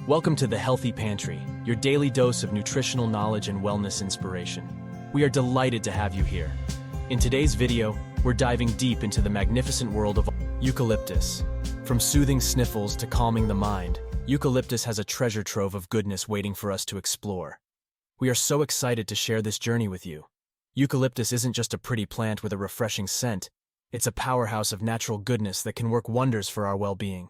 Welcome to the Healthy Pantry, your daily dose of nutritional knowledge and wellness inspiration. We are delighted to have you here. In today's video, we're diving deep into the magnificent world of eucalyptus. From soothing sniffles to calming the mind, eucalyptus has a treasure trove of goodness waiting for us to explore. We are so excited to share this journey with you. Eucalyptus isn't just a pretty plant with a refreshing scent, it's a powerhouse of natural goodness that can work wonders for our well-being.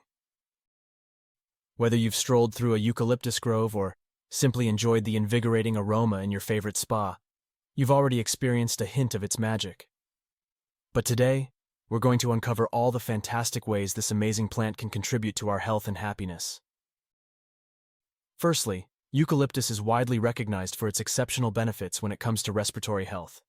Whether you've strolled through a eucalyptus grove or simply enjoyed the invigorating aroma in your favorite spa, you've already experienced a hint of its magic. But today, we're going to uncover all the fantastic ways this amazing plant can contribute to our health and happiness. Firstly, eucalyptus is widely recognized for its exceptional benefits when it comes to respiratory health.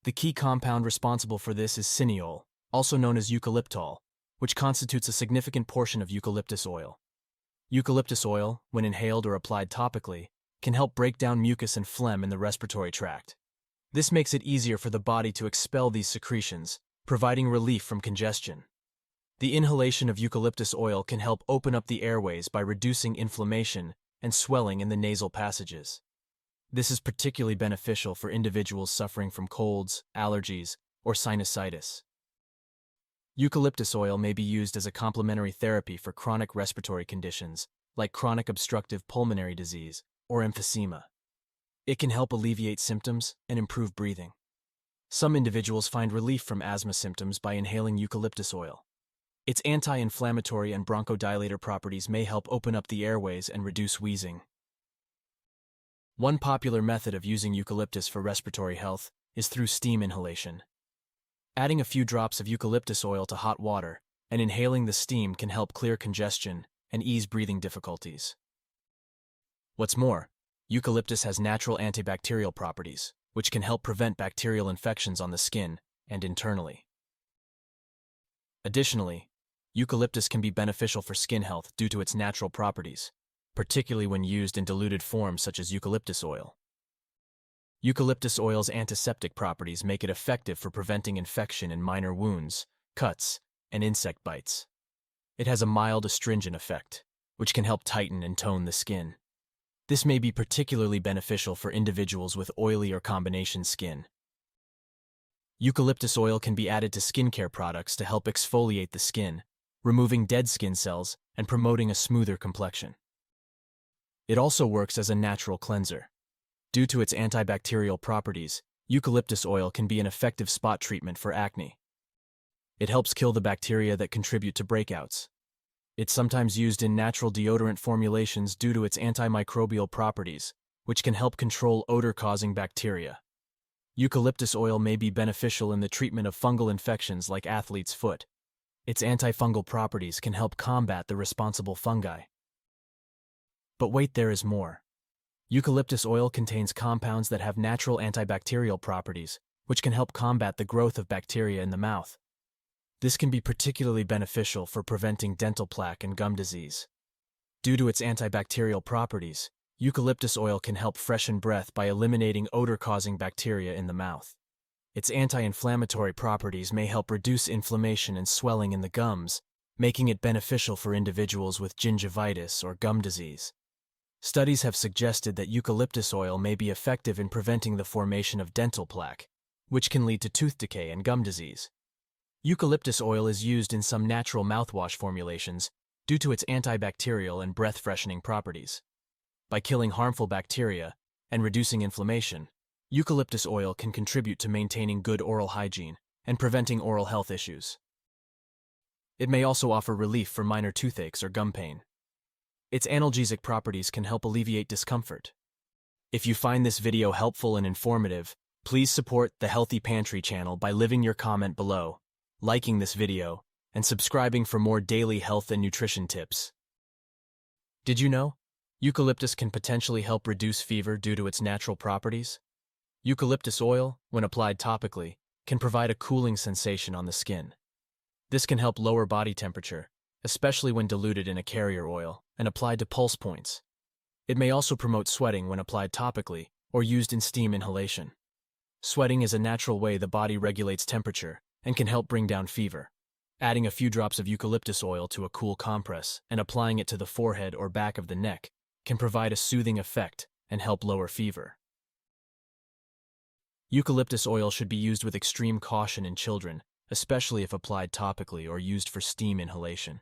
The key compound responsible for this is cineol, also known as eucalyptol, which constitutes a significant portion of eucalyptus oil. Eucalyptus oil, when inhaled or applied topically, can help break down mucus and phlegm in the respiratory tract. This makes it easier for the body to expel these secretions, providing relief from congestion. The inhalation of eucalyptus oil can help open up the airways by reducing inflammation and swelling in the nasal passages. This is particularly beneficial for individuals suffering from colds, allergies, or sinusitis. Eucalyptus oil may be used as a complementary therapy for chronic respiratory conditions like chronic obstructive pulmonary disease or emphysema. It can help alleviate symptoms and improve breathing. Some individuals find relief from asthma symptoms by inhaling eucalyptus oil. Its anti-inflammatory and bronchodilator properties may help open up the airways and reduce wheezing. One popular method of using eucalyptus for respiratory health is through steam inhalation. Adding a few drops of eucalyptus oil to hot water and inhaling the steam can help clear congestion and ease breathing difficulties. What's more, eucalyptus has natural antibacterial properties, which can help prevent bacterial infections on the skin and internally. Additionally, eucalyptus can be beneficial for skin health due to its natural properties, particularly when used in diluted forms such as eucalyptus oil. Eucalyptus oil's antiseptic properties make it effective for preventing infection in minor wounds, cuts, and insect bites. It has a mild astringent effect, which can help tighten and tone the skin. This may be particularly beneficial for individuals with oily or combination skin. Eucalyptus oil can be added to skincare products to help exfoliate the skin, removing dead skin cells and promoting a smoother complexion. It also works as a natural cleanser. Due to its antibacterial properties, eucalyptus oil can be an effective spot treatment for acne. It helps kill the bacteria that contribute to breakouts. It's sometimes used in natural deodorant formulations due to its antimicrobial properties, which can help control odor-causing bacteria. Eucalyptus oil may be beneficial in the treatment of fungal infections like athlete's foot. Its antifungal properties can help combat the responsible fungi. But wait, there is more. Eucalyptus oil contains compounds that have natural antibacterial properties, which can help combat the growth of bacteria in the mouth. This can be particularly beneficial for preventing dental plaque and gum disease. Due to its antibacterial properties, eucalyptus oil can help freshen breath by eliminating odor-causing bacteria in the mouth. Its anti-inflammatory properties may help reduce inflammation and swelling in the gums, making it beneficial for individuals with gingivitis or gum disease. Studies have suggested that eucalyptus oil may be effective in preventing the formation of dental plaque, which can lead to tooth decay and gum disease. Eucalyptus oil is used in some natural mouthwash formulations due to its antibacterial and breath-freshening properties. By killing harmful bacteria and reducing inflammation, eucalyptus oil can contribute to maintaining good oral hygiene and preventing oral health issues. It may also offer relief for minor toothaches or gum pain. Its analgesic properties can help alleviate discomfort. If you find this video helpful and informative, please support the Healthy Pantry channel by leaving your comment below, liking this video, and subscribing for more daily health and nutrition tips. Did you know? Eucalyptus can potentially help reduce fever due to its natural properties. Eucalyptus oil, when applied topically, can provide a cooling sensation on the skin. This can help lower body temperature, especially when diluted in a carrier oil and applied to pulse points. It may also promote sweating when applied topically or used in steam inhalation. Sweating is a natural way the body regulates temperature and can help bring down fever. Adding a few drops of eucalyptus oil to a cool compress and applying it to the forehead or back of the neck can provide a soothing effect and help lower fever. Eucalyptus oil should be used with extreme caution in children, especially if applied topically or used for steam inhalation.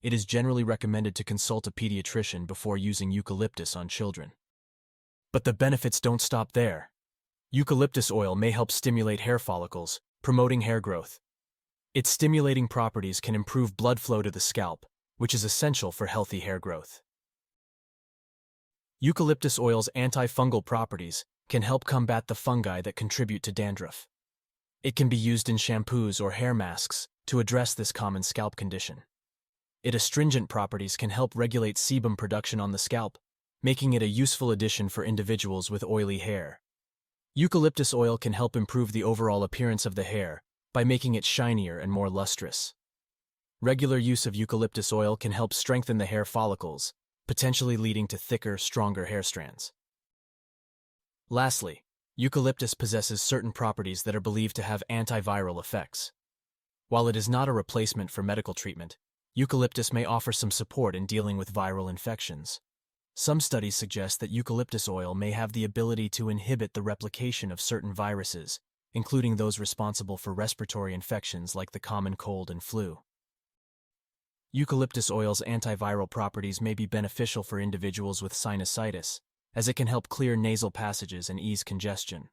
It is generally recommended to consult a pediatrician before using eucalyptus on children. But the benefits don't stop there. Eucalyptus oil may help stimulate hair follicles, promoting hair growth. Its stimulating properties can improve blood flow to the scalp, which is essential for healthy hair growth. Eucalyptus oil's antifungal properties can help combat the fungi that contribute to dandruff. It can be used in shampoos or hair masks to address this common scalp condition. Its astringent properties can help regulate sebum production on the scalp, making it a useful addition for individuals with oily hair. Eucalyptus oil can help improve the overall appearance of the hair by making it shinier and more lustrous. Regular use of eucalyptus oil can help strengthen the hair follicles, potentially leading to thicker, stronger hair strands. Lastly, eucalyptus possesses certain properties that are believed to have antiviral effects. While it is not a replacement for medical treatment, eucalyptus may offer some support in dealing with viral infections. Some studies suggest that eucalyptus oil may have the ability to inhibit the replication of certain viruses, including those responsible for respiratory infections like the common cold and flu. Eucalyptus oil's antiviral properties may be beneficial for individuals with sinusitis, as it can help clear nasal passages and ease congestion.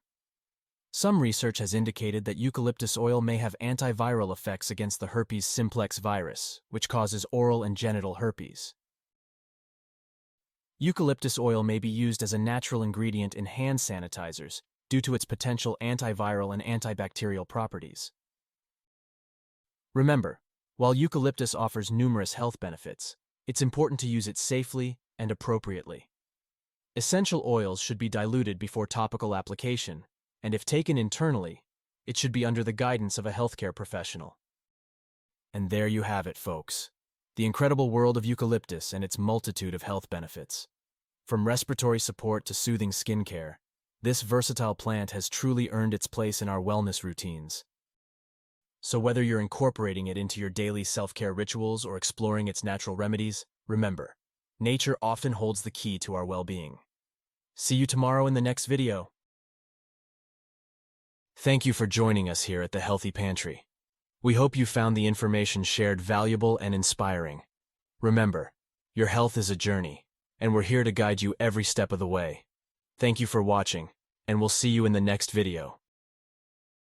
Some research has indicated that eucalyptus oil may have antiviral effects against the herpes simplex virus, which causes oral and genital herpes. Eucalyptus oil may be used as a natural ingredient in hand sanitizers due to its potential antiviral and antibacterial properties. Remember, while eucalyptus offers numerous health benefits, it's important to use it safely and appropriately. Essential oils should be diluted before topical application, and if taken internally, it should be under the guidance of a healthcare professional. And there you have it, folks. The incredible world of eucalyptus and its multitude of health benefits. From respiratory support to soothing skincare, this versatile plant has truly earned its place in our wellness routines. So whether you're incorporating it into your daily self-care rituals or exploring its natural remedies, remember, nature often holds the key to our well-being. See you tomorrow in the next video. Thank you for joining us here at the Healthy Pantry. We hope you found the information shared valuable and inspiring. Remember, your health is a journey, and we're here to guide you every step of the way. Thank you for watching, and we'll see you in the next video.